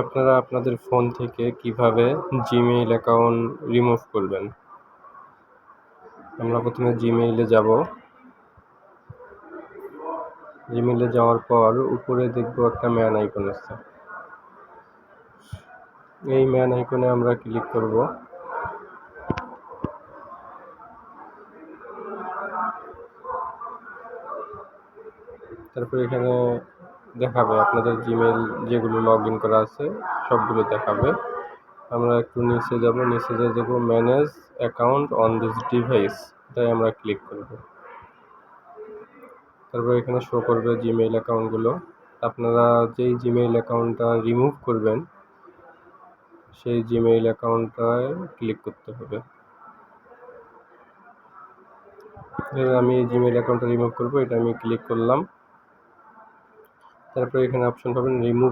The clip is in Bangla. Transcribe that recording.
আপনারা আপনাদের ফোন থেকে কিভাবে জিমেইল অ্যাকাউন্ট রিমুভ করবেন। আমরা প্রথমে জিমেইলে যাব। জিমেইলে যাওয়ার পর উপরে দেখব একটা ম্যান আইকন আছে। এই ম্যান আইকনে আমরা ক্লিক করব। তারপর এখানে দেখাবে আপনাদের জিমেইল যেগুলো লগ ইন করা আছে সবগুলো দেখাবে। আমরা একটু নিচে যাব, নিচে যেয়ে দেখব manage account on this device, তাই আমরা ক্লিক করব। তারপর এখানে শো করবে জিমেইল অ্যাকাউন্টগুলো। আপনারা যেই জিমেইল অ্যাকাউন্টটা রিমুভ করবেন সেই জিমেইল অ্যাকাউন্টটায় ক্লিক করতে হবে। আমি এই জিমেইল অ্যাকাউন্টটা রিমুভ করব, এটা আমি ক্লিক করলাম। তারপরে এখানে অপশন পাবেন রিমুভ